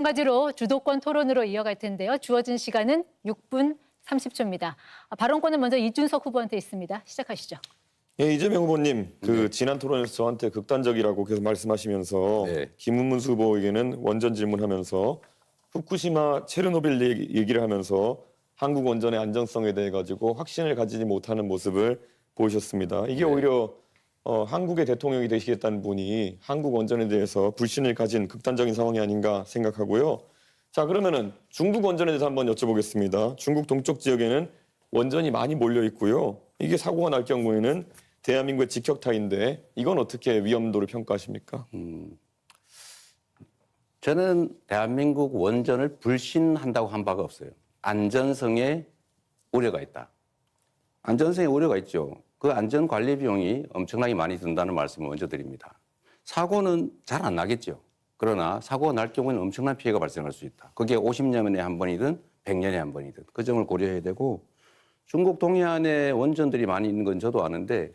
한 가지로 주도권 토론으로 이어갈 텐데요. 주어진 시간은 6분 30초입니다. 발언권은 먼저 이준석 후보한테 있습니다. 시작하시죠. 예, 이재명 후보님, 지난 토론에서 저한테 극단적이라고 계속 말씀하시면서 김문수 후보에게는 원전 질문하면서 후쿠시마 체르노빌 얘기를 하면서 한국 원전의 안전성에 대해 가지고 확신을 가지지 못하는 모습을 보이셨습니다. 이게 오히려 한국의 대통령이 되시겠다는 분이 한국 원전에 대해서 불신을 가진 극단적인 상황이 아닌가 생각하고요. 자, 그러면은 중국 원전에 대해서 한번 여쭤보겠습니다. 중국 동쪽 지역에는 원전이 많이 몰려 있고요. 이게 사고가 날 경우에는 대한민국의 직격탄인데 이건 어떻게 위험도를 평가하십니까? 저는 대한민국 원전을 불신한다고 한 바가 없어요. 안전성에 우려가 있다. 안전성에 우려가 있죠. 그 안전관리 비용이 엄청나게 많이 든다는 말씀을 먼저 드립니다. 사고는 잘 안 나겠죠. 그러나 사고가 날 경우에는 엄청난 피해가 발생할 수 있다. 그게 50년에 한 번이든 100년에 한 번이든 그 점을 고려해야 되고, 중국 동해안에 원전들이 많이 있는 건 저도 아는데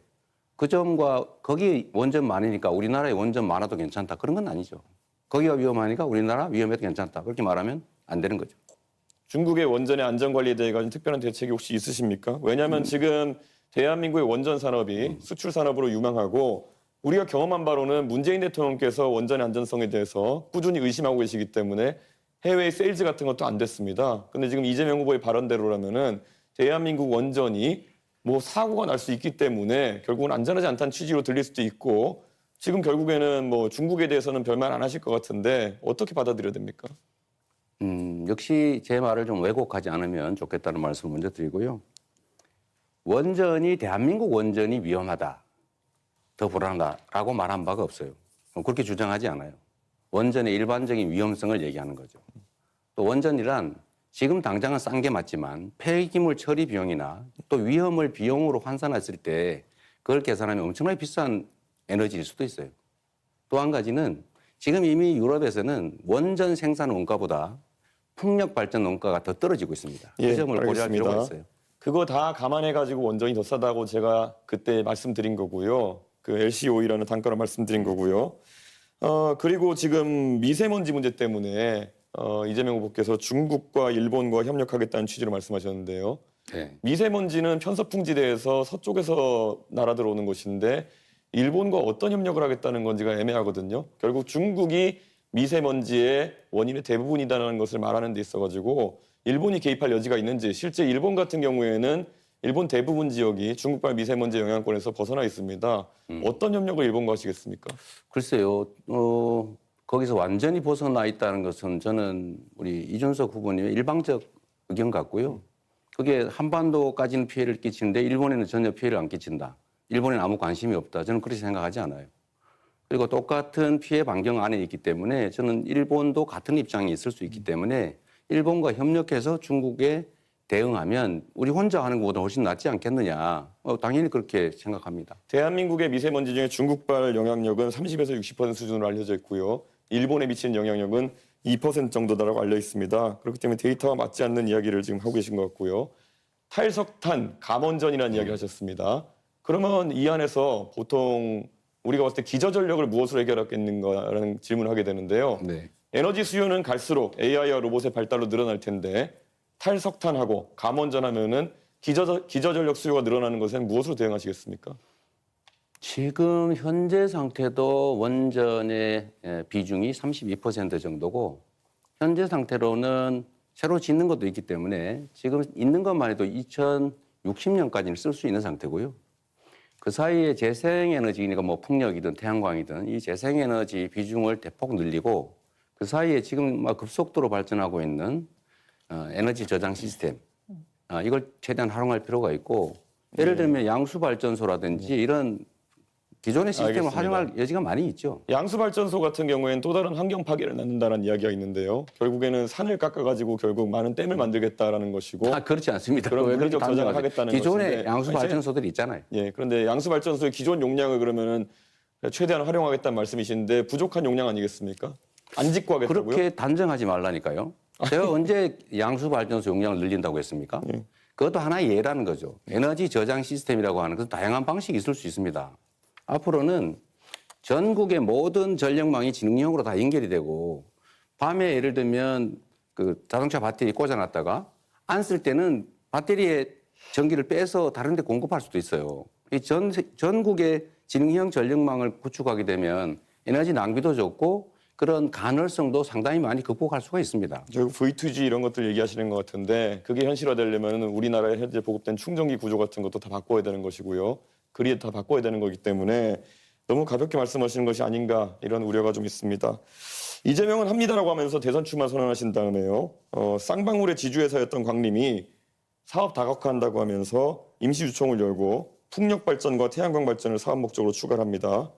그 점과 거기 원전 많으니까 우리나라에 원전 많아도 괜찮다, 그런 건 아니죠. 거기가 위험하니까 우리나라 위험해도 괜찮다, 그렇게 말하면 안 되는 거죠. 중국의 원전의 안전관리에 대해 가지고 특별한 대책이 혹시 있으십니까? 왜냐하면 지금 대한민국의 원전 산업이 수출 산업으로 유망하고 우리가 경험한 바로는 문재인 대통령께서 원전의 안전성에 대해서 꾸준히 의심하고 계시기 때문에 해외 세일즈 같은 것도 안 됐습니다. 근데 지금 이재명 후보의 발언대로라면은 대한민국 원전이 뭐 사고가 날 수 있기 때문에 결국은 안전하지 않다는 취지로 들릴 수도 있고, 지금 결국에는 뭐 중국에 대해서는 별말 안 하실 것 같은데 어떻게 받아들여야 됩니까? 역시 제 말을 좀 왜곡하지 않으면 좋겠다는 말씀을 먼저 드리고요. 원전이, 대한민국 원전이 위험하다, 더 불안하다라고 말한 바가 없어요. 그렇게 주장하지 않아요. 원전의 일반적인 위험성을 얘기하는 거죠. 또 원전이란 지금 당장은 싼 게 맞지만 폐기물 처리 비용이나 또 위험을 비용으로 환산했을 때 그걸 계산하면 엄청나게 비싼 에너지일 수도 있어요. 또 한 가지는 지금 이미 유럽에서는 원전 생산 원가보다 풍력 발전 원가가 더 떨어지고 있습니다. 그 점을 고려할 필요가 있어요. 그거 다 감안해가지고 원전이 더 싸다고 제가 그때 말씀드린 거고요. 그 LCOE라는 단가로 말씀드린 거고요. 그리고 지금 미세먼지 문제 때문에 이재명 후보께서 중국과 일본과 협력하겠다는 취지로 말씀하셨는데요. 네. 미세먼지는 편서풍지대에서 서쪽에서 날아들어오는 것인데 일본과 어떤 협력을 하겠다는 건지가 애매하거든요. 결국 중국이 미세먼지의 원인의 대부분이라는 것을 말하는 데 있어가지고 일본이 개입할 여지가 있는지, 실제 일본 같은 경우에는 일본 대부분 지역이 중국발 미세먼지 영향권에서 벗어나 있습니다. 어떤 협력을 일본과 하시겠습니까? 글쎄요. 거기서 완전히 벗어나 있다는 것은 저는 우리 이준석 후보님의 일방적 의견 같고요. 그게 한반도까지는 피해를 끼치는데 일본에는 전혀 피해를 안 끼친다, 일본에는 아무 관심이 없다, 저는 그렇게 생각하지 않아요. 그리고 똑같은 피해 반경 안에 있기 때문에 저는 일본도 같은 입장이 있을 수 있기 때문에 일본과 협력해서 중국에 대응하면 우리 혼자 하는 것보다 훨씬 낫지 않겠느냐, 당연히 그렇게 생각합니다. 대한민국의 미세먼지 중에 중국발 영향력은 30에서 60% 수준으로 알려져 있고요. 일본에 미치는 영향력은 2% 정도다라고 알려 있습니다. 그렇기 때문에 데이터와 맞지 않는 이야기를 지금 하고 계신 것 같고요. 탈석탄, 감원전이라는 이야기를 하셨습니다. 그러면 이 안에서 보통 우리가 봤을 때 기저전력을 무엇으로 해결하겠는가라는 질문을 하게 되는데요. 네. 에너지 수요는 갈수록 AI와 로봇의 발달로 늘어날 텐데 탈석탄하고 감원전 하면은 기저전력 수요가 늘어나는 것은 무엇으로 대응하시겠습니까? 지금 현재 상태도 원전의 비중이 32% 정도고, 현재 상태로는 새로 짓는 것도 있기 때문에 지금 있는 것만 해도 2060년까지는 쓸 수 있는 상태고요. 그 사이에 재생에너지니까 뭐 풍력이든 태양광이든 이 재생에너지 비중을 대폭 늘리고, 그 사이에 지금 막 급속도로 발전하고 있는 에너지 저장 시스템, 이걸 최대한 활용할 필요가 있고, 예를 들면 양수발전소라든지 이런 기존의 시스템을 알겠습니다. 활용할 여지가 많이 있죠. 양수발전소 같은 경우에는 또 다른 환경 파괴를 낳는다는 이야기가 있는데요. 결국에는 산을 깎아가지고 결국 많은 댐을 만들겠다라는 것이고, 그렇지 않습니다. 그럼 왜 물리적 그렇게 저장을 단정하세요? 하겠다는 기존의 것인데, 양수발전소들이 있잖아요. 예, 그런데 양수발전소의 기존 용량을 그러면은 최대한 활용하겠다는 말씀이신데 부족한 용량 아니겠습니까? 안 짓고 하겠다고요? 그렇게 단정하지 말라니까요. 제가 언제 양수발전소 용량을 늘린다고 했습니까? 그것도 하나의 예라는 거죠. 에너지 저장 시스템이라고 하는 것은 다양한 방식이 있을 수 있습니다. 앞으로는 전국의 모든 전력망이 지능형으로 다 연결이 되고 밤에 예를 들면 그 자동차 배터리 꽂아놨다가 안 쓸 때는 배터리에 전기를 빼서 다른 데 공급할 수도 있어요. 이 전국의 지능형 전력망을 구축하게 되면 에너지 낭비도 적고 그런 간헐성도 상당히 많이 극복할 수가 있습니다. 결국 V2G 이런 것들 얘기하시는 것 같은데 그게 현실화되려면 우리나라에 현재 보급된 충전기 구조 같은 것도 다 바꿔야 되는 것이고요. 그리드 다 바꿔야 되는 거기 때문에 너무 가볍게 말씀하시는 것이 아닌가 이런 우려가 좀 있습니다. 이재명은 합니다라고 하면서 대선 출마 선언하신 다음에요. 쌍방울의 지주회사였던 광림이 사업 다각화한다고 하면서 임시주총을 열고 풍력발전과 태양광 발전을 사업 목적으로 추가를 합니다.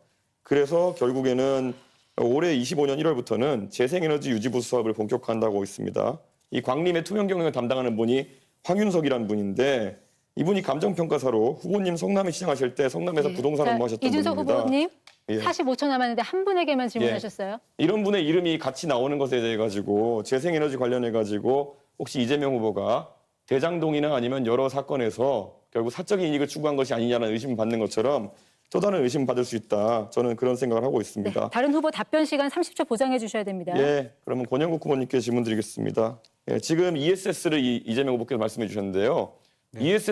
그래서 결국에는 올해 25년 1월부터는 재생에너지 유지부 사업을 본격화한다고 있습니다. 이 광림의 투명 경영을 담당하는 분이 황윤석이라는 분인데 이분이 감정평가사로 후보님 성남에 시장하실 때 성남에서 부동산 업무하셨던 이준석 분입니다. 후보님 예. 45초 남았는데 한 분에게만 질문하셨어요. 이런 분의 이름이 같이 나오는 것에 대해 가지고 재생에너지 관련해 가지고 혹시 이재명 후보가 대장동이나 아니면 여러 사건에서 결국 사적인 이익을 추구한 것이 아니냐는 의심을 받는 것처럼 또 다른 의심을 받을 수 있다. 저는 그런 생각을 하고 있습니다. 네, 다른 후보 답변 시간 30초 보장해 주셔야 됩니다. 예, 그러면 권영국 후보님께 질문 드리겠습니다. 예, 지금 ESS를 이재명 후보께서 말씀해 주셨는데요. ESS